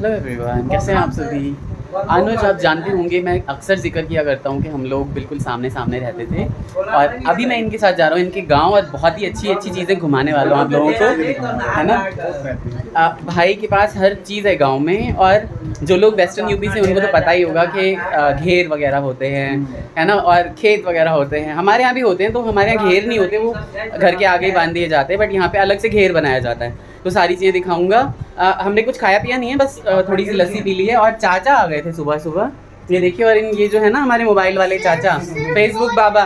Hello everyone, कैसे हैं आप सभी। अनुज, आप जानते होंगे मैं अक्सर जिक्र किया करता हूँ कि हम लोग बिल्कुल सामने सामने रहते थे और अभी मैं इनके साथ जा रहा हूँ इनके गांव और बहुत ही अच्छी अच्छी चीज़ें घुमाने वाला हूँ आप लोगों को, है ना। भाई के पास हर चीज़ है गांव में, और जो लोग वेस्टर्न यूपी से उनको तो पता ही होगा कि घेर वगैरह होते हैं, है ना, और खेत वगैरह होते हैं। हमारे यहाँ भी होते हैं, तो हमारे यहाँ घेर नहीं होते, वो घर के आगे ही बांध दिए जाते हैं, बट यहाँ पे अलग से घेर बनाया जाता है। तो सारी चीज़ें दिखाऊंगा। हमने कुछ खाया पिया नहीं है, बस थोड़ी सी लस्सी पी ली है। और चाचा आ गए थे सुबह सुबह, ये देखिए। और ये जो है ना हमारे मोबाइल वाले चाचा, फेसबुक बाबा,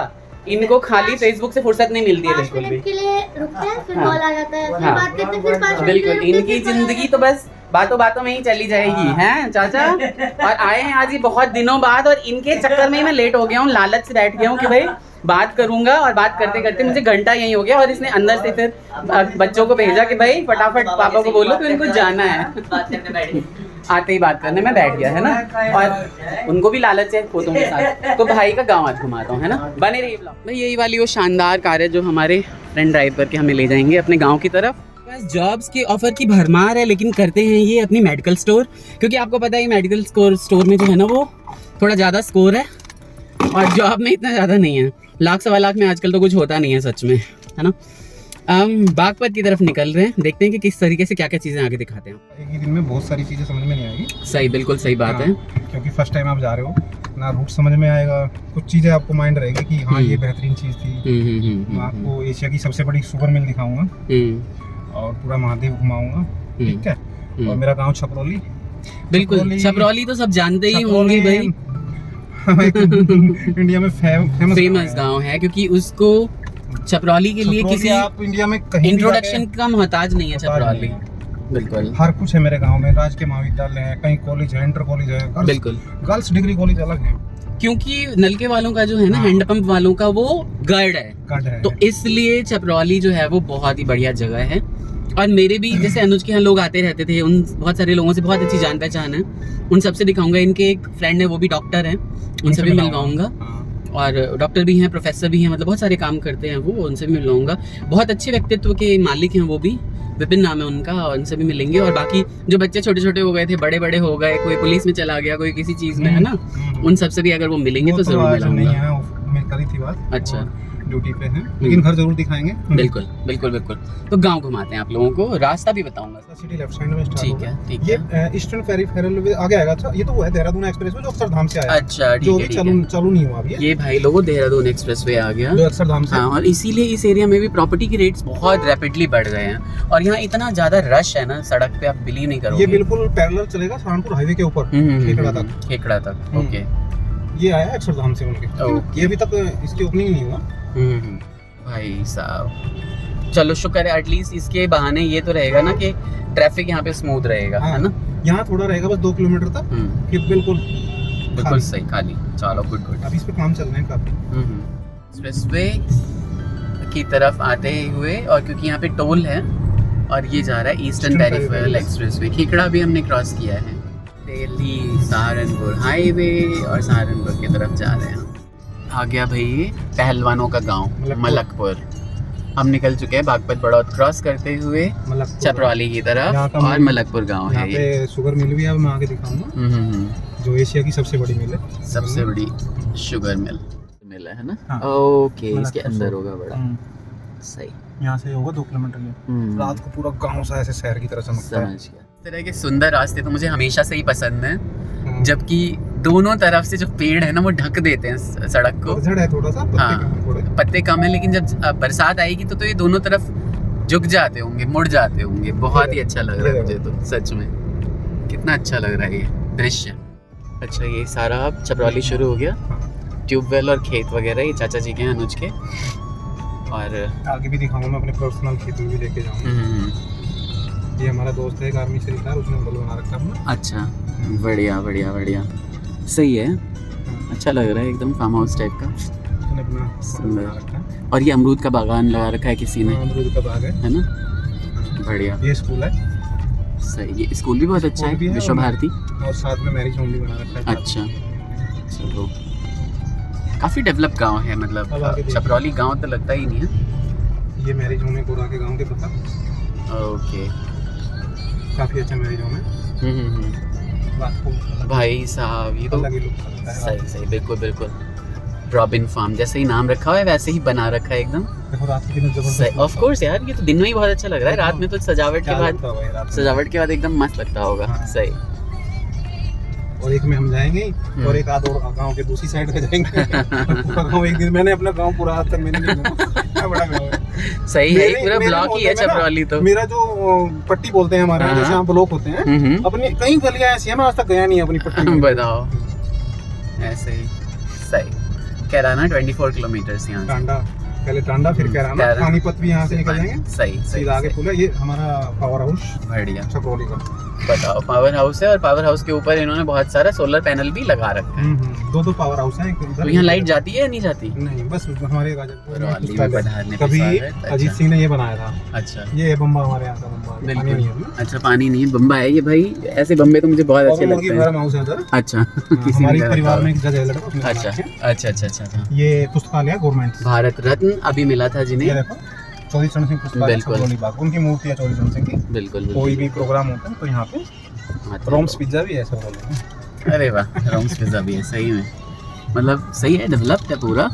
इनको खाली फेसबुक से फुर्सत नहीं मिलती है बिल्कुल भी। के लिए रुकते हैं, फिर कॉल आ जाता है, फिर बात करते हैं, फिर 5 मिनट बिल्कुल, इनकी जिंदगी तो बस बातों बातों में ही चली जाएगी, हैं चाचा। और आए हैं आज ये बहुत दिनों बाद, और इनके चक्कर में ही मैं लेट हो गया हूँ। लालच से बैठ गया हूँ कि भाई बात करूंगा, और बात करते करते मुझे घंटा यही हो गया। और इसने अंदर से फिर बच्चों को भेजा कि भाई फटाफट पापा को बोलो कि उनको जाना है। आते ही बात करने में बैठ गया, है ना। और उनको भी लालच है पोतों के साथ। तो भाई का गांव आज घुमाता हूँ, है ना। बने रहिए ब्लॉग में। यही वाली वो शानदार कार है जो हमारे फ्रेंड ड्राइव करके हमें ले जाएंगे अपने गाँव की तरफ। जॉब्स के ऑफर की भरमार है, लेकिन करते हैं ये अपनी मेडिकल स्टोर, क्योंकि आपको पता है मेडिकल स्टोर में जो है ना वो थोड़ा ज़्यादा स्कोर है, और जॉब में इतना ज़्यादा नहीं है। लाख सवा लाख में आजकल तो कुछ होता नहीं है सच में, है ना। बागपत की तरफ निकल रहे हैं, देखते हैं कि किस तरीके से क्या क्या चीज़ें आगे दिखाते हैं। एक ही दिन में बहुत सारी चीज़ें समझ में नहीं आएगी। सही, बिल्कुल सही बात है, क्योंकि फर्स्ट टाइम आप जा रहे हो ना, रूट समझ में आएगा। कुछ चीज़ें आपको माइंड रहेगी कि हाँ ये बेहतरीन चीज़ थी। मैं आपको एशिया की सबसे बड़ी शुगर मिल दिखाऊंगा और पूरा महादेव घुमाऊंगा, ठीक है। और मेरा गाँव छपरौली। बिल्कुल, छपरौली तो सब जानते ही होंगे भाई। इंडिया में फेमस गांव है, क्योंकि उसको छपरौली के लिए किसी आप इंडिया में कहीं इंट्रोडक्शन का मोहताज नहीं है छपरौली। बिल्कुल, हर कुछ है मेरे गांव में। राजकीय महाविद्यालय है, कहीं कॉलेज है, इंटर कॉलेज है, बिल्कुल गर्ल्स डिग्री कॉलेज अलग है। क्योंकि नलके वालों का जो है ना, हैंडपंप वालों का वो गढ़ है, तो इसलिए छपरौली जो है वो बहुत ही बढ़िया जगह है। और मेरे भी जैसे अनुज के यहाँ लोग आते रहते थे, उन बहुत सारे लोगों से बहुत अच्छी जान पहचान है, उन सबसे दिखाऊंगा। इनके एक फ्रेंड है, वो भी डॉक्टर है, उनसे भी मिलवाऊंगा। और डॉक्टर भी हैं, प्रोफेसर भी हैं, मतलब बहुत सारे काम करते हैं वो, उनसे भी मिलवाऊंगा। बहुत अच्छे व्यक्तित्व के मालिक हैं वो भी, विपिन नाम है उनका, और उनसे भी मिलेंगे। और बाकी जो बच्चे छोटे छोटे हो गए थे, बड़े बड़े हो गए, कोई पुलिस में चला गया, कोई किसी चीज़ में, है ना, उन सबसे भी अगर वो मिलेंगे तो जरूर मिलाऊंगा। मैं करी थी बात, अच्छा, ड्यूटी पे हैं, लेकिन घर जरूर दिखाएंगे। बिल्कुल बिल्कुल बिल्कुल। तो गांव घुमाते हैं आप लोगों को, रास्ता भी बताऊंगा। सिटी लेफ्ट साइड में स्टार्ट ठीक है, ठीक है। ये ईस्टर्न फेरी आगे आएगा। अच्छा, ये तो वो है देहरादून एक्सप्रेसवे जो अक्षरधाम से आया। अच्छा, जो चालू नहीं हुआ अभी। ये भाई लोगों देहरादून एक्सप्रेसवे आ गया जो अक्षरधाम से। हाँ, और इसीलिए इस एरिया में भी प्रॉपर्टी की रेट्स बहुत रैपिडली बढ़ गए हैं, और यहाँ इतना ज्यादा रश है ना सड़क पे, आप बिलीव नहीं करोगे। ये बिल्कुल पैरेलल चलेगा सहारनपुर हाईवे के ऊपर, खेकड़ा तक। ओके, ये आया अक्षरधाम से उनके। ये अभी तक इसकी ओपनिंग नहीं हुआ। भाई साहब, चलो शुक्र है एटलीस्ट इसके बहाने ये तो रहेगा ना कि ट्रैफिक यहाँ पे स्मूथ रहेगा, है ना। यहाँ थोड़ा रहेगा बस 2 किलोमीटर तक, फिर बिल्कुल सही खाली। चलो, गुड। अभी इस पे काम चल रहे हैं काफी। एक्सप्रेसवे की तरफ आते हुए, और क्योंकि यहाँ पे टोल है, और ये जा रहा है ईस्टर्न पेरिफेरल एक्सप्रेसवे। खेकड़ा भी हमने क्रॉस किया है। दिल्ली सहारनपुर हाईवे, और सहारनपुर की तरफ जा रहे हैं। आ गया भाई ये पहलवानों का गांव मलकपुर। हम निकल चुके हैं बागपत बड़ौद क्रॉस करते हुए छपरौली की तरफ, और मलकपुर गांव है ये। शुगर मिल भी है, मैं आगे दिखाऊंगा, जो एशिया की सबसे बड़ी मिल है। सबसे बड़ी शुगर मिल है ना। ओके, इसके अंदर होगा बड़ा। सही, यहाँ से होगा 2 किलोमीटर। रात को पूरा गांव सा ऐसे शहर की तरह चमकता है। समझ गया। इस तरह के सुंदर रास्ते तो मुझे हमेशा से ही पसंद है, जबकि दोनों तरफ से जो पेड़ है ना वो ढक देते हैं सड़क को। है थोड़ा सा, पत्ते कम है, लेकिन जब बरसात आएगी तो ये दोनों तरफ झुक जाते होंगे, मुड़ जाते होंगे। बहुत ही अच्छा लग रहा है मुझे तो, सच में कितना अच्छा लग रहा है ये दृश्य। अच्छा, ये सारा अब छपरौली शुरू हो गया, ट्यूबवेल और खेत वगैरह, ये चाचा जी के हैं अनुज के। और आगे भी दिखाऊंगा, मैं अपने पर्सनल खेत में भी लेके जाऊंगा। ये हमारा दोस्त है, एक आर्मी से रिटायर, उसने होटल बना रखा है। अच्छा, बढ़िया बढ़िया बढ़िया, सही है। अच्छा लग रहा है, एकदम फार्म हाउस टाइप का, सुंदर। और ये अमरूद का बागान लगा रखा है किसी ने। अमरूद का बाग है ना, बढ़िया। ये स्कूल है, सही। ये स्कूल भी बहुत अच्छा है, विश्व भारती, और साथ में मैरिज होम भी बना रखा है। अच्छा, चलो, काफी डेवलप गांव है, मतलब छपरौली गांव तो लगता ही नहीं है। ये मैरिज होम है गोरा के गांव के पता। ओके, काफी अच्छा मैरिज होम है। रात को भाई साहब ये तो अलग ही लुक आता है। सही सही, बिल्कुल बिल्कुल। रॉबिन फार्म जैसे ही नाम रखा हुआ है वैसे ही बना रखा है एकदम देखो रात के दिन जबरदस्त ऑफ कोर्स यार, ये तो दिन में ही बहुत अच्छा लग रहा है, रात में तो सजावट के बाद एकदम मस्त लगता होगा। हाँ। सही। और एक में हम जाएंगे और एक आध और गांव के दूसरी साइड पे जाएंगे। पूरा गांव एक दिन मैंने अपना गांव पूरा आज तक मैंने नहीं घूमा। क्या बड़ा गांव है। सही है, पूरा मेरे ब्लॉक ही है मोहल्ले में ना, छपरौली तो। मेरा जो पट्टी बोलते हैं हमारे यहाँ, हाँ। जैसे यहाँ ब्लॉक होते हैं, अपनी कई गलियां ऐसी हैं मैं आज तक गया नहीं अपनी पट्टी में। बताओ ऐसे ही। सही। कैराना 24 किलोमीटर यहाँ से। टांडा, पहले टांडा फिर कैराना, पानीपत भी यहाँ से निकल जाएंगे। सही सही सीधा आगे पुल है। ये हमारा पावर हाउस बढ़िया। छपरौली का। बताओ पावर हाउस है और पावर हाउस के ऊपर इन्होंने बहुत सारा सोलर पैनल भी लगा रखा है। दो पावर हाउस हैं। तो यहाँ लाइट जाती है या नहीं जाती? नहीं, बस हमारे करौली में पधारने पे कभी स्वागत। अजीत सिंह ने ये बनाया था। अच्छा ये है बम्बा, हमारे यहाँ का बम्बा। पानी नहीं है बिल्कुल। ना। अच्छा पानी नहीं है, बम्बा है ये भाई। ऐसे बम्बे तो मुझे बहुत अच्छे और मुर्गी लगते हैं। फार्म हाउस है उधर। अच्छा किसी हमारे ने परिवार कहा में एक जज है लड़का, उसने था। अच्छा बनाया है। अच्छा अच्छा अच्छा अच्छा। ये पुस्तकालय गवर्नमेंट। भारत रत्न अभी मिला था ये जिन्हें। देखो चौधरी चरण सिंह पुस्तकालय बिल्कुल। छपरौली बाग, उनकी मूर्ति है चौधरी चरण सिंह की। बिल्कुल कोई भी प्रोग्राम होता है तो यहाँ पे बिल्कुल। रोम्स पिज्जा भी है छपरौली में। अरे वाह, रोम्स पिज्जा भी है सही में। मतलब सही है, डेवलप्ड है पूरा,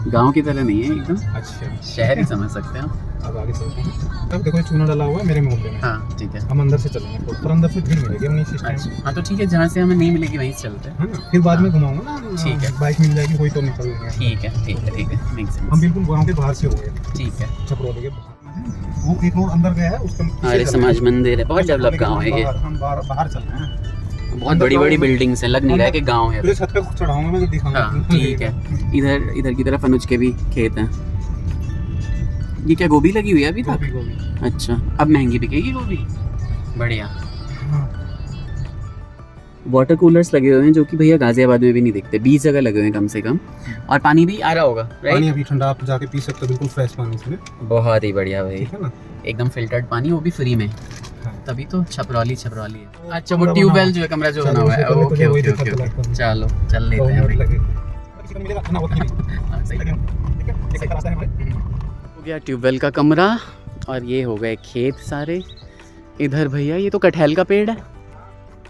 गांव की तरह नहीं है एकदम। अच्छा, शहर ही समझ सकते हैं आप। अब आगे चलते हैं। अब देखो ये चूना डाला हुआ है मेरे मोहल्ले में। हाँ ठीक है। हम अंदर से चलेंगे पर अंदर से भीड़ मिलेगी अपनी सिस्टम। अच्छा हाँ तो ठीक है, जहाँ से हमें नहीं मिलेगी वहीं से चलते हैं। है ना, फिर बाद में घुमाऊंगा ना। ठीक है। बाइक मिल जाएगी कोई तो निकल लेंगे। ठीक है ठीक है ठीक है, मेक हम सेंस। बिल्कुल गांव के बाहर से हो गए, ठीक है। छपरौली के बाहर में। वो एक और अंदर गया है उसका पीछे आर्य चल समाज रहे हैं। मंदिर है, बहुत डेवलप गांव है ये। हम बाहर चल रहे हैं। बहुत बड़ी बड़ी बिल्डिंग्स है, लग नहीं रहा है कि गांव है। तुझे छत पे चढ़ाऊंगा मैं, दिखाऊंगा। हाँ ठीक है। इधर इधर की तरफ अनुज के भी खेत हैं। ये क्या गोभी लगी हुई है अभी तक? गोभी गोभी। अच्छा, अब महंगी बिकेगी गोभी। बढ़िया। हाँ। वाटर कूलर्स लगे हुए हैं जो कि भैया गाजियाबाद में भी नहीं दिखते, 20 जगह लगे हुए हैं कम से कम। और पानी भी आ रहा होगा, पानी राइट? अभी ठंडा, आप जाके पी सकते हो, बिल्कुल फ्रेश पानी इसमें। बहुत ही बढ़िया भाई, ठीक है ना। एकदम फिल्टर्ड पानी, वो भी फ्री में। हाँ। तभी तो छपरौली छपरौली है। अच्छा वो ट्यूबवेल जो है, कमरा जो बना हुआ है। चलो, ओके वही ओके दिक्कत ओके है। चलो चल लेते हैं मिनट भाई। लगे। किसी को नहीं मिलेगा, खाना होता नहीं। हाँ, सही है। ठीक है, ये सही रास्ता है हमारे। हो गया ट्यूबवेल का कमरा और ये हो गए खेत सारे। इधर भैया ये तो कटहल का पेड़ है,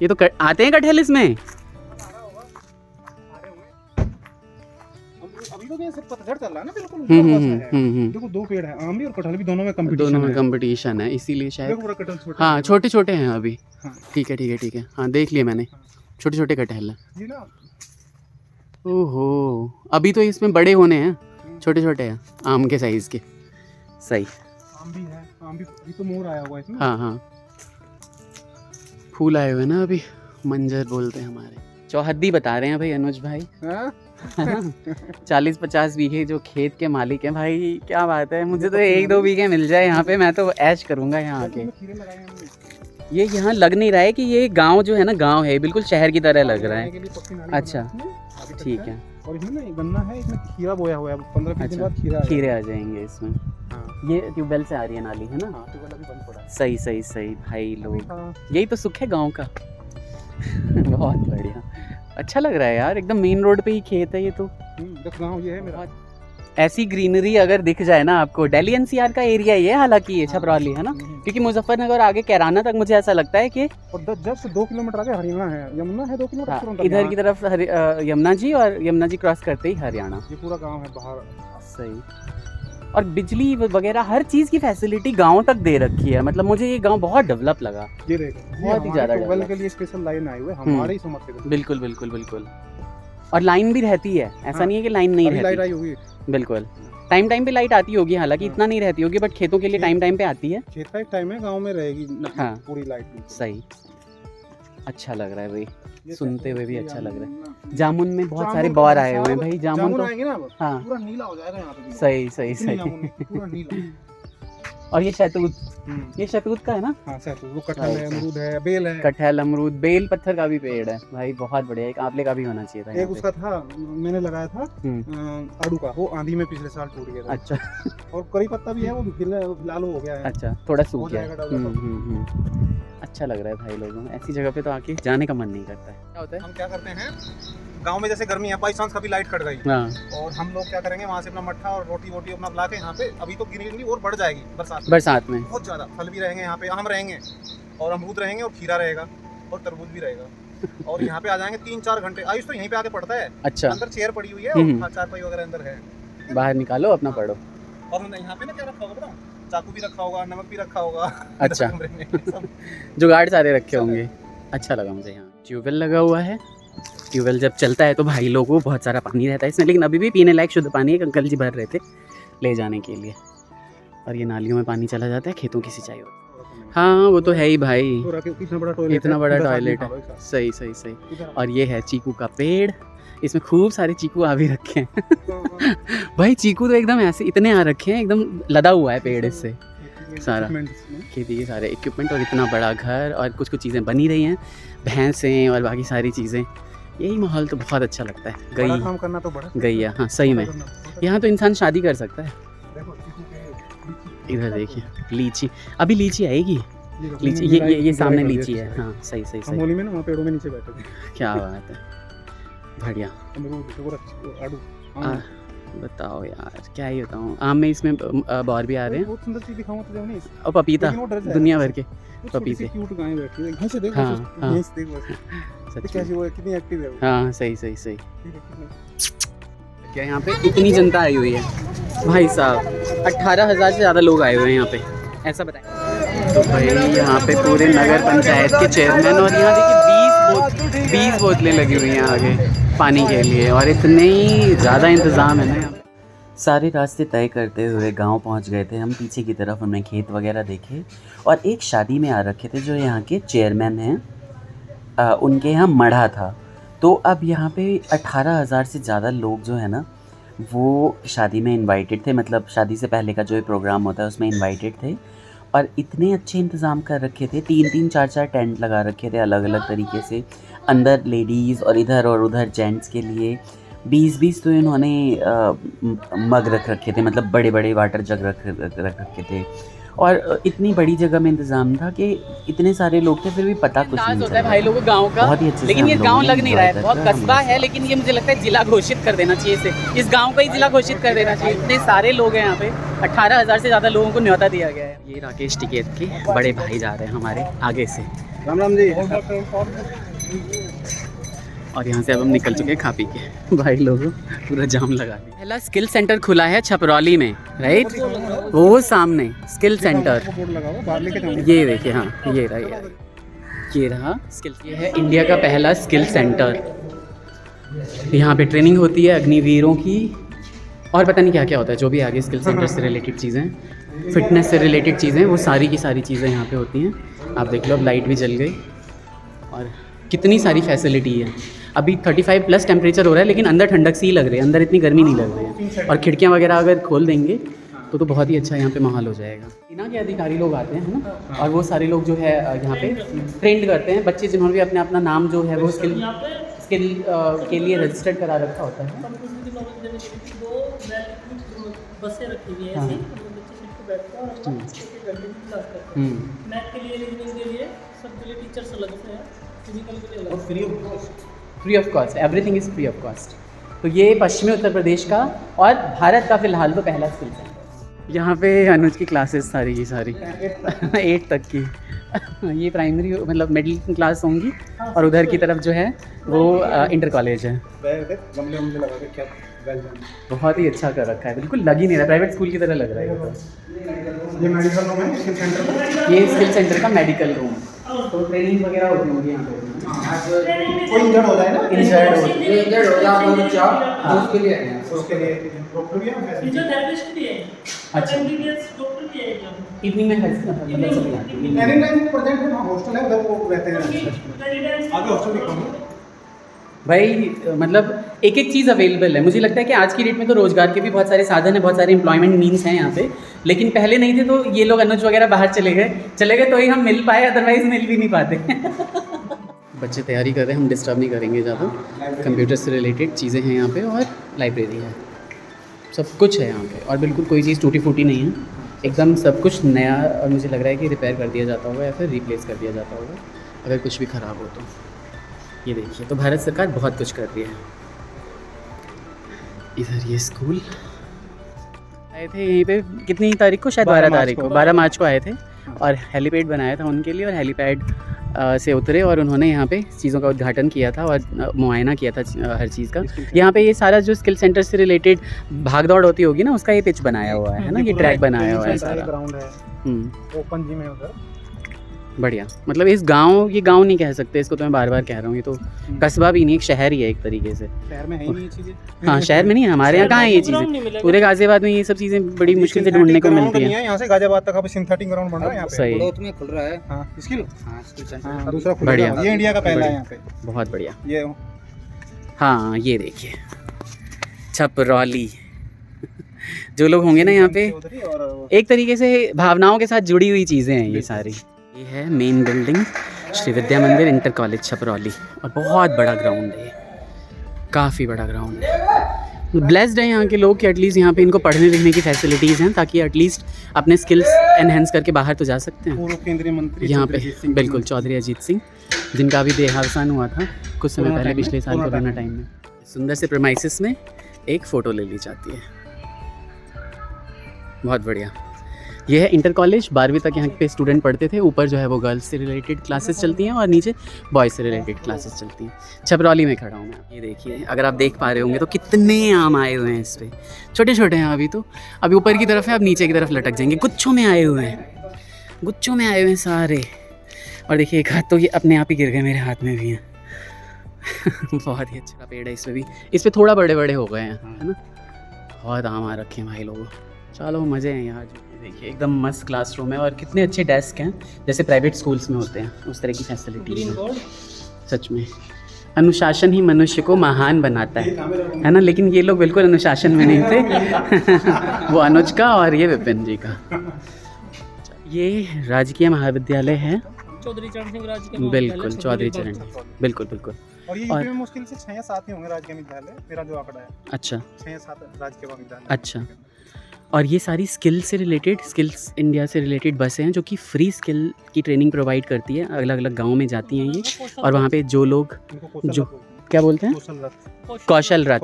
ये तो आते हैं कटहल इसमें। अभी तो जैसे पतझड़ चल रहा है ना, बिल्कुल ऊपर बसा है। देखो दो पेड़ है, आम भी और कटहल भी, दोनों में कंपटीशन दोनों में है। कंपटीशन है इसीलिए शायद। देखो पूरा कटहल छोटा हाँ छोटे छोटे हैं अभी। हाँ। ठीक है ठीक है ठीक है, हाँ देख लिया मैंने, छोटे छोटे कटहल हैं। ये ना ओहो, अभी तो इसमें बड़े होने हैं, छोटे छोटे हैं आम के साइज के। सही। आम भी है, आम भी। अभी तो मोर आया हुआ है इसमें। हाँ हाँ, फूल आए हुए ना अभी, मंजर बोलते हैं हमारे। चौहद्दी बता रहे हैं भाई अनुज भाई। हाँ? 40-50 बीघे जो खेत के मालिक हैं भाई, क्या बात है। मुझे तो 1-2 बीघे मिल जाए यहाँ पे, मैं तो ऐश करूँगा यहाँ आके। खीरे लगाए हैं हमने। ये यहाँ लग नहीं रहा है कि ये गांव जो है ना, गांव है, बिल्कुल शहर की तरह लग रहा लगाने है। के लिए पक्की नाली अच्छा, बनाई है इसमें, आगे तक ठीक है। है। और इसमें ना गन्ना है, इसमें खीरा बोया हुआ है। 15-20 दिन अच्छा, बाद खीरा खीरे आ जाएंगे इसमें। हाँ। ये ट्यूबवेल से आ रही है नाली, है ना? हाँ, ट्यूबवेल अभी बंद पड़ा है। सही सही सही भाई लोग, हाँ। यही तो सुख है गांव का। बहुत बढ़िया, अच्छा लग रहा है यार, एकदम मेन रोड पे ही खेत है ये तो। देख गाँव ये है मेरा। ऐसी ग्रीनरी अगर दिख जाए ना आपको, दिल्ली एनसीआर का एरिया ये हालांकि ये छपरौली है ना, क्योंकि मुजफ्फरनगर आगे कैराना तक मुझे ऐसा लगता है कि और जस्ट 2 किलोमीटर आगे हरियाणा है, यमुना है 2 किलोमीटर हाँ, तुरंत इधर यहाँ। की तरफ यमुना जी, और यमुना जी क्रॉस करते ही हरियाणा। ये पूरा गांव है बाहर। सही। और बिजली वगैरह हर चीज़ की फैसिलिटी गांव तक दे रखी है, मतलब मुझे ये गांव बहुत डेवलप लगा। ये देखो, बहुत ही ज्यादा ट्यूबवेल डेवलप। के लिए स्पेशल लाइन आई हुई है, हमारे ही समझ के। बिल्कुल बिल्कुल बिल्कुल। और लाइन भी रहती है, ऐसा हाँ, नहीं है कि लाइन नहीं अभी लाइट आई रहती। होगी। बिल्कुल टाइम टाइम पे लाइट आती होगी, हालांकि हाँ। इतना नहीं रहती होगी, बट खेतों के लिए टाइम टाइम पे आती है। खेत का एक टाइम है, गांव में रहेगी हाँ। पूरी लाइट। सही, अच्छा लग रहा है भाई, ये सुनते हुए भी ये अच्छा लग रहा है। जामुन जामुन में बहुत सारे जामुन बौर का आए हुए हैं सारा- भाई, जामुन तो आएंगे ना अब, हाँ। पूरा नीला हो जाएगा यहाँ पे भी। सही सही इतनी सही। जामुन है, पूरा नीला। और ये शहतूत, ये शहतूत का है ना? हाँ सर, वो कटहल है, अच्छा। अमरूद है, बेल है। कटहल, अमरूद, बेल पत्थर का भी पेड़ है भाई, बहुत बढ़िया। एक आंवले का भी होना चाहिए था एक यहाँ पे। उसका था, मैंने लगाया था आड़ू का, वो आंधी में पिछले साल टूट गया था। अच्छा और करी पत्ता भी है, वो फिलहाल हो गया है। अच्छा, थोड़ा सूख हो गया है। जाएगा डेवलप। अच्छा लग रहा है भाई, लोगों में ऐसी जगह पे तो आके जाने का मन नहीं करता है। क्या होता है? हम क्या करते हैं, गांव में जैसे गर्मी है, बाई चांस कभी लाइट कट गई, हाँ, और हम लोग क्या करेंगे, वहाँ से अपना मट्ठा और रोटी वोटी अपना ला के यहाँ पे, अभी तो ग्रीनरी और बढ़ जाएगी बरसात में। बरसात में बहुत ज्यादा फल भी रहेंगे यहाँ पे, आम रहेंगे, और अमरूद रहेंगे और खीरा रहेगा और तरबूज भी रहेगा। और यहाँ पे आ जाएंगे 3-4 घंटे। आयुष तो यहीं पे आके पढ़ता है। अच्छा, अंदर चेयर पड़ी हुई है और चारपाई वगैरह अंदर है। बाहर निकालो अपना पढ़ो। और यहाँ पे ना क्या रखा होगा बताऊँ, चाकू भी रखा होगा, नमक भी रखा होगा। अच्छा। कमरे में सब जुगाड़ सारे रखे होंगे। अच्छा लगा मुझे। यहाँ ट्यूबवेल लगा हुआ है। ट्यूबवेल जब चलता है तो भाई लोगों को बहुत सारा पानी रहता है इसमें, लेकिन अभी भी पीने लायक शुद्ध पानी एक अंकल जी भर रहे थे ले जाने के लिए। और ये नालियों में पानी चला जाता है, खेतों की सिंचाई होती है। हाँ वो तो है ही भाई, इतना बड़ा टॉयलेट है। सही सही सही। और ये है चीकू का पेड़, इसमें खूब सारे चीकू आ भी रखे हैं। भाई चीकू तो एकदम ऐसे इतने आ रखे हैं, एकदम लदा हुआ है पेड़ इससे सारा, खेती के सारे इक्विपमेंट। और इतना बड़ा घर और कुछ कुछ चीज़ें बनी रही हैं, भैंसें और बाकी सारी चीज़ें। यही माहौल तो बहुत अच्छा लगता है। काम करना तो बड़ा गैया, हाँ सही में यहाँ तो इंसान शादी कर सकता है। इधर देखिए लीची, अभी लीची आएगी। लीची ये सामने लीची है। हाँ सही सही सही। होली में ना वहाँ पेड़ों में नीचे बैठे थे। क्या बात है, बढ़िया। बताओ यार क्या ही बताऊँ, आम में इसमें बौर भी आ रहे हैं। बहुत सुंदर चीज दिखाऊं तुझे नहीं, और पपीता, दुनिया भर के पपीते। क्यूट गाय बैठी है, यहाँ से देख, हाँ, हाँ। भैंस देख बस कैसी वो है, कितनी एक्टिव है वो। हाँ सही सही सही। क्या यहाँ पे इतनी जनता आई हुई है भाई साहब, 18,000 से ज़्यादा लोग आए हुए हैं यहाँ पे, ऐसा बताएं। तो भाई यहाँ पे पूरे नगर पंचायत के चेयरमैन, और यहाँ देखिए 20 बोतलें लगी हुई हैं आगे पानी के लिए, और इतने ज़्यादा इंतज़ाम है ना यहाँ पे। सारे रास्ते तय करते हुए गांव पहुंच गए थे हम। पीछे की तरफ हमने खेत वगैरह देखे और एक शादी में आ रखे थे जो यहाँ के चेयरमैन हैं, उनके यहाँ मढ़ा था। तो अब यहाँ पे 18,000 से ज़्यादा लोग जो है ना वो शादी में इनवाइटेड थे, मतलब शादी से पहले का जो प्रोग्राम होता है उसमें इनवाइटेड थे। और इतने अच्छे इंतज़ाम कर रखे थे, 3-3 4-4 टेंट लगा रखे थे अलग अलग तरीके से, अंदर लेडीज़ और इधर और उधर जेंट्स के लिए। 20-20 तो इन्होंने मग रख रखे थे, मतलब बड़े बड़े वाटर जग रख रखे थे। और इतनी बड़ी जगह में इंतजाम था कि इतने सारे लोग थे, फिर भी पता कुछ नहीं होता है भाई लोगों गांव का, बहुत ही अच्छे से लेकिन ये हम गांव लोगों लग ने नहीं रहा है, enjoy बहुत करा। कस्बा है, लेकिन ये मुझे लगता है जिला घोषित कर देना चाहिए इसे, इस गांव को ही जिला घोषित कर देना चाहिए। इतने सारे लोग हैं यहाँ पे, 18,000 से ज़्यादा लोगों को न्योता दिया गया है। ये राकेश टिकैत के बड़े भाई जा रहे हैं हमारे आगे से। राम राम जी। और यहाँ से अब हम निकल चुके हैं खा पी के। भाई लोगों पूरा जाम लगा दिया। पहला स्किल सेंटर खुला है छपरौली में, राइट, वो सामने स्किल सेंटर, ये देखिए। हाँ ये रहा स्किल, ये है इंडिया का पहला स्किल सेंटर। यहाँ पे ट्रेनिंग होती है अग्निवीरों की, और पता नहीं क्या क्या होता है, जो भी आगे स्किल सेंटर से रिलेटेड चीज़ें, फिटनेस से रिलेटेड चीज़ें, वो सारी की सारी चीज़ें यहाँ पे होती हैं। आप देख लो अब लाइट भी जल गई और कितनी सारी फैसिलिटी है। अभी 35+ टेम्परेचर हो रहा है, लेकिन अंदर ठंडक सी लग रही है, अंदर इतनी गर्मी नहीं लग रही है। और खिड़कियाँ वगैरह अगर खोल देंगे तो बहुत ही अच्छा यहाँ पे माहौल हो जाएगा। सेना के अधिकारी लोग आते हैं, है ना, और वो सारे लोग जो है यहाँ पे ट्रेंड करते हैं बच्चे, जिन्होंने भी अपने अपना नाम जो है वो स्किल के लिए रजिस्टर्ड करा रखा होता है। बसें रखी हुई हैं ऐसी, बच्चे सीट पे बैठते हैं और अपना एक घंटे की क्लास करते हैं। मैथ के लिए, रीजनिंग के लिए, सब के लिए टीचर्स अलग से हैं, फिजिकल के लिए अलग। Free of cost, everything is free of cost. तो ये पश्चिमी उत्तर प्रदेश का और भारत का फ़िलहाल तो पहला स्किल सेंटर। यहाँ पे अनुज की क्लासेस सारी की सारी 8 तक की। ये प्राइमरी मतलब मिडिल क्लास होंगी, और उधर की तरफ जो है वो इंटर कॉलेज है। बहुत ही अच्छा कर रखा है, बिल्कुल लग ही नहीं रहा, प्राइवेट स्कूल की तरह लग रहा है। ये मेडिकल रूम है स्किल सेंटर, ये स्किल सेंटर का मेडिकल रूम, तो ट्रेनिंग वगैरह होती होगी यहाँ पे। कोई इंजर्ड हो जाए ना, इंजर्ड हो हाँ, उसके लिए डॉक्टर भी है, फिजियोथेरेपिस्ट भी है, अच्छा। एमबीबीएस डॉक्टर भी है एकदम। इवनिंग में मतलब सभी आते हैं। एनी टाइम प्रेजेंट है, हॉस्टल है उधर, वो रहते हैं आगे हॉस्टल दिखाऊंगा भाई। मतलब एक एक चीज़ अवेलेबल है। मुझे लगता है कि आज की डेट में तो रोज़गार के भी बहुत सारे साधन हैं, बहुत सारे एम्प्लॉयमेंट मीन्स हैं यहाँ पे, लेकिन पहले नहीं थे। तो ये लोग अनुज वगैरह बाहर चले गए तो ही हम मिल पाए, अदरवाइज़ मिल भी नहीं पाते। बच्चे तैयारी कर रहे हैं, हम डिस्टर्ब नहीं करेंगे ज़्यादा। कंप्यूटर से रिलेटेड चीज़ें हैं यहाँ पे, और लाइब्रेरी है, सब कुछ है यहाँ पे, और बिल्कुल कोई चीज़ टूटी फूटी नहीं है, एकदम सब कुछ नया। और मुझे लग रहा है कि रिपेयर कर दिया जाता होगा या फिर रिप्लेस कर दिया जाता होगा अगर कुछ भी ख़राब हो तो। ये देखिए, तो भारत सरकार बहुत कुछ कर रही है। इधर ये स्कूल आए थे यहीं पे, कितनी तारीख को, शायद 12 तारीख को, 12 मार्च को आए थे। और हेलीपैड बनाया था उनके लिए, और हेलीपैड से उतरे और उन्होंने यहाँ पे चीज़ों का उद्घाटन किया था और मुआयना किया था हर चीज़ का। यहाँ पे ये सारा जो स्किल सेंटर से रिलेटेड भाग दौड़ होती होगी ना, उसका ये पिच बनाया हुआ है ना, ये ट्रैक बनाया हुआ है सारा। ग्राउंड है, ओपन जिम है उधर। बढ़िया, मतलब इस गांव, ये गांव नहीं कह सकते इसको, तो मैं बार बार कह रहा हूँ, ये तो कस्बा भी नहीं, एक शहर ही है एक तरीके से। शहर में है ही नहीं ये चीजें। हाँ, शहर में नहीं है, हमारे यहाँ कहाँ है ये चीज़ें, पूरे गाजियाबाद में ये सब चीज़ें बड़ी मुश्किल से ढूंढने को मिलती है। यहाँ से गाजियाबाद तक अब सिंथेटिक ग्राउंड बन रहा है यहाँ पे। सही, में खुल रहा है। हाँ, स्किल सेंटर दूसरा खुल रहा है, ये इंडिया का पहला है यहाँ पे। बहुत बढ़िया। ये हाँ, ये देखिए छपरौली। जो लोग होंगे ना यहाँ पे, एक तरीके से भावनाओं के साथ जुड़ी हुई चीज़ें हैं ये सारी। ये है मेन बिल्डिंग, श्री विद्या मंदिर इंटर कॉलेज छपरौली, और बहुत बड़ा ग्राउंड है, काफ़ी बड़ा ग्राउंड है। ब्लेस्ड है यहाँ के लोग कि एटलीस्ट यहाँ पे इनको पढ़ने लिखने की फैसिलिटीज़ हैं, ताकि एटलीस्ट अपने स्किल्स एनहेंस करके बाहर तो जा सकते हैं। पूर्व केंद्रीय मंत्री यहाँ पे बिल्कुल चौधरी अजीत सिंह, जिनका अभी देहावसान हुआ था कुछ समय पहले, पिछले साल कोरोना टाइम में। सुंदर से प्रेमाइसिस में एक फ़ोटो ले ली जाती है, बहुत बढ़िया। ये है इंटर कॉलेज, 12वीं तक यहाँ पे स्टूडेंट पढ़ते थे। ऊपर जो है वो गर्ल्स से रिलेटेड क्लासेस चलती हैं और नीचे बॉयज़ से रिलेटेड क्लासेस चलती हैं। छपरौली में खड़ा हूँ मैं, ये देखिए, अगर आप देख पा रहे होंगे तो कितने आम आए हुए हैं इस पर। छोटे छोटे हैं अभी तो, अभी ऊपर की तरफ है, अब नीचे की तरफ लटक जाएंगे। गुच्छों में आए हुए हैं, गुच्छों में आए हुए हैं सारे। और देखिए एक हाथ तो ये अपने आप ही गिर गए, मेरे हाथ में भी हैं। बहुत ही अच्छा पेड़ है, इस पर भी, इस पर थोड़ा बड़े बड़े हो गए हैं, है ना। बहुत आम आ रखे हैं भाई लोगों। चलो मज़े हैं यहाँ। देखिए एकदम मस्त क्लासरूम है, और कितने अच्छे डेस्क हैं, जैसे प्राइवेट स्कूल्स में होते हैं उस तरह की फैसिलिटीज हैं। सच में अनुशासन ही मनुष्य को महान बनाता है ना। लेकिन ये लोग बिल्कुल अनुशासन में नहीं थे। वो अनुज का और ये विपिन जी का। ये राजकीय महाविद्यालय है, चौधरी चरण सिंह राजकीय, बिल्कुल चौधरी चरण, बिल्कुल बिल्कुल। और ये यूपी में मुश्किल से 6 या 7 ही होंगे राजकीय विद्यालय, मेरा जो आंकड़ा है। अच्छा, 6 या 7 राजकीय विद्यालय। अच्छा। और ये सारी स्किल से रिलेटेड, स्किल्स इंडिया से रिलेटेड बसें हैं जो कि फ्री स्किल की ट्रेनिंग प्रोवाइड करती है। अलग अलग गाँव में जाती हैं ये, और वहाँ पे जो लोग, जो क्या बोलते हैं, कौशल रथ।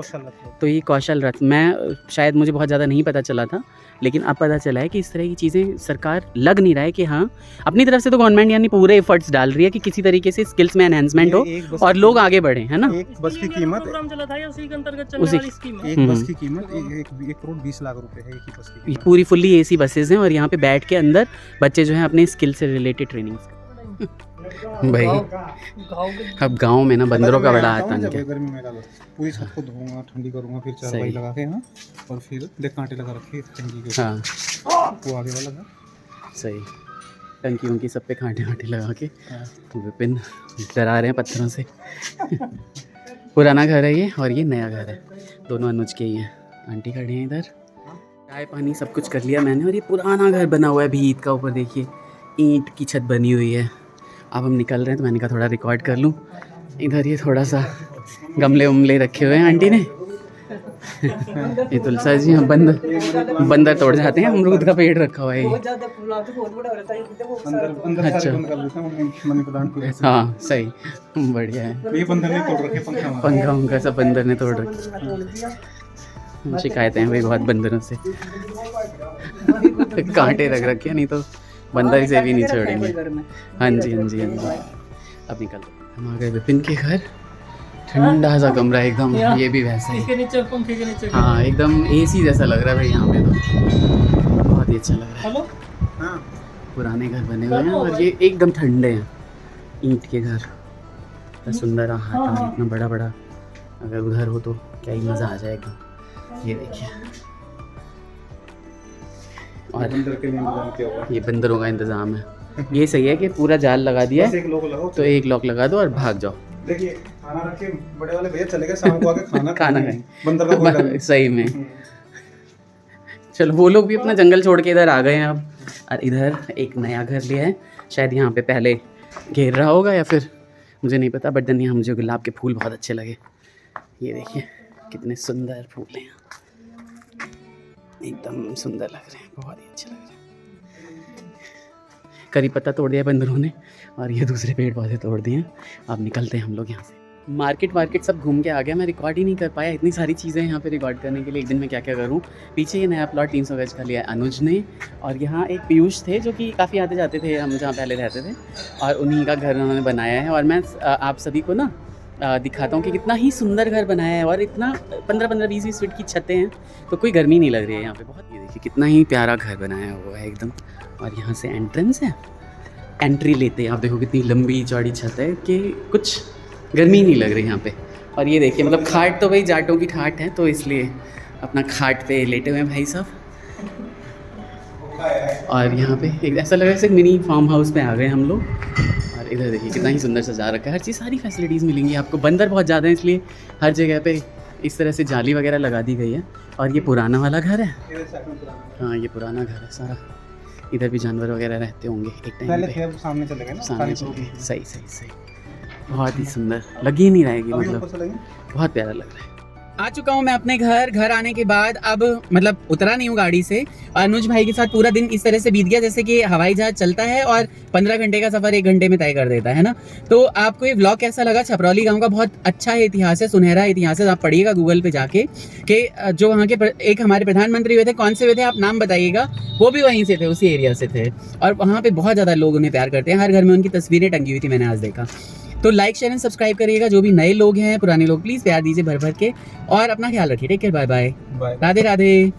तो ये कौशल रथ, मैं शायद मुझे बहुत ज़्यादा नहीं पता चला था, लेकिन अब पता चला है कि इस तरह की चीज़ें सरकार लग नहीं रहा है कि हाँ, अपनी तरफ से तो गवर्नमेंट यानी पूरे एफर्ट्स डाल रही है कि किसी तरीके से स्किल्स में एनहेंसमेंट हो और लोग आगे बढ़ें, है ना। एक बस की कीमत, प्रोग्राम चला था या उसी के अंतर्गत चलने वाली स्कीम है। एक बस की कीमत 1 करोड़ 20 लाख रुपए है, एक ही बस की कीमत। पूरी फुल्ली एसी बसेज हैं, और यहाँ पे बैठ के अंदर बच्चे जो हैं अपने स्किल से रिलेटेड ट्रेनिंग्स। भाई अब गांव में ना बंदरों का बड़ा आतंक है। गर्मी में पूरी छत को धोऊंगा, ठंडी करूंगा, फिर चारपाई लगा के, हाँ, और फिर देख कांटे लगा रखे टंकी के, हाँ वो आगे वाला था। सही, टंकियों की सब पे कांटे वांटे लगा के विपिन डरा रहे हैं पत्थरों से। पुराना घर है ये, और ये नया घर है, दोनों अनुज के ही हैं। आंटी खड़ी हैं इधर, चाय पानी सब कुछ कर लिया मैंने। और ये पुराना घर बना हुआ है भीत का, ऊपर देखिए ईंट की छत बनी हुई है। अब हम निकल रहे हैं तो मैंने कहा थोड़ा रिकॉर्ड कर लूँ। इधर ये थोड़ा सा गमले उमले रखे हुए हैं आंटी ने। ये तुलसा जी, हाँ, बंदर तोड़ जाते हैं। अमरूद का पेड़ रखा हुआ है ये। अच्छा, हाँ सही, बढ़िया है। ये बंदर ने तोड़ रखे पंखा उनका सब बंदर ने तोड़ रखे। शिकायतें हैं भाई बहुत बंदरों से, कांटे रख रखे हैं, नहीं तो बंदर से भी नहीं छोड़ेंगे। हाँ जी, हाँ जी, हाँ जी। अब निकल हम आ गए विपिन के घर। ठंडा सा कमरा एकदम, ये भी वैसा ही, इसके नीचे पंखे के नीचे। हाँ एकदम एसी जैसा लग रहा है भाई यहाँ पे, तो बहुत ही अच्छा लग रहा है। हेलो, हाँ, पुराने घर बने हुए हैं और ये एकदम ठंडे हैं, ईंट के घर। इतना सुंदर हाथ, इतना बड़ा बड़ा, अगर उधर हो तो क्या ही मज़ा आ जाएगा। ये देखिए, और बंदर के लिए इंतजाम किया हुआ है। ये बंदरों का इंतज़ाम है। ये सही है कि पूरा जाल लगा दिया बस है, एक लोग लगाओ तो एक लॉक लगा दो और भाग जाओ। देखिए खाना रखे, बड़े वाले भैया चले गए, शाम को आके खाना खाना खाएं। बंदर का कोई डर नहीं। सही में। चलो वो लोग भी अपना जंगल छोड़ के इधर आ गए हैं अब, और इधर एक नया घर लिया है। शायद यहाँ पे पहले घेर रहा होगा या फिर मुझे नहीं पता, बट देन यहाँ मुझे गुलाब के फूल बहुत अच्छे लगे। ये देखिए कितने सुंदर फूल हैं, एकदम सुंदर लग रहे हैं, बहुत ही अच्छे लग रहे हैं। करी पत्ता तोड़ दिया बंदरों ने, और ये दूसरे पेड़ पौधे तोड़ दिए हैं। अब निकलते हैं हम लोग यहाँ से। मार्केट सब घूम के आ गया। मैं रिकॉर्ड ही नहीं कर पाया, इतनी सारी चीज़ें हैं यहाँ पे रिकॉर्ड करने के लिए। एक दिन में क्या क्या करूँ। पीछे ये नया प्लॉट 300 गज का लिया है अनुज ने, और यहाँ एक पीयूष थे जो कि काफ़ी आते जाते थे हम जहाँ पहले रहते थे, और उन्हीं का घर उन्होंने बनाया है। और मैं आप सभी को ना दिखाता हूँ कि कितना ही सुंदर घर बनाया है, और इतना 15-15, 20-20 फीट की छतें हैं, तो कोई गर्मी नहीं लग रही है यहाँ पे बहुत। ये देखिए कितना ही प्यारा घर बनाया हुआ है एकदम। और यहाँ से एंट्रेंस है, एंट्री लेते हैं आप देखो कितनी लंबी चौड़ी छत है कि कुछ गर्मी नहीं लग रही यहाँ पे। और ये देखिए मतलब खाट तो भाई जाटों की खाट है, तो इसलिए अपना खाट पे लेटे हुए हैं भाई साहब। और यहाँ पे एक ऐसा लग रहा है जैसे मिनी फार्म हाउस पे आ गए हम लोग। और इधर देखिए कितना ही सुंदर सजा रखा है, हर चीज़ सारी फैसिलिटीज़ मिलेंगी आपको। बंदर बहुत ज़्यादा है इसलिए हर जगह पे इस तरह से जाली वगैरह लगा दी गई है। और ये पुराना वाला घर है, हाँ ये पुराना घर है सारा। इधर भी जानवर वगैरह रहते होंगे एक टाइम पहले पे। थे, अब सामने चले गए ना, सामने चल गए। सही बहुत ही सुंदर, लगी ही नहीं रहेगी मतलब, बहुत प्यारा लग रहा है। आ चुका हूँ मैं अपने घर आने के बाद अब मतलब उतरा नहीं हूँ गाड़ी से, और अनुज भाई के साथ पूरा दिन इस तरह से बीत गया जैसे कि हवाई जहाज चलता है और 15 घंटे का सफ़र 1 घंटे में तय कर देता है ना। तो आपको ये व्लॉग कैसा लगा? छपरौली गांव का बहुत अच्छा इतिहास है, सुनहरा इतिहास है। आप पढ़िएगा गूगल पे जाके कि जो वहाँ के एक हमारे प्रधानमंत्री हुए थे, कौन से हुए थे आप नाम बताइएगा, वो भी वहीं से थे, उसी एरिया से थे। और वहाँ पे बहुत ज़्यादा लोग उन्हें प्यार करते हैं, हर घर में उनकी तस्वीरें टंगी हुई थी, मैंने आज देखा। तो लाइक शेयर एंड सब्सक्राइब करिएगा। जो भी नए लोग हैं, पुराने लोग, प्लीज़ प्यार दीजिए भर भर के, और अपना ख्याल रखिए। Take care, bye bye, Radhe Radhe.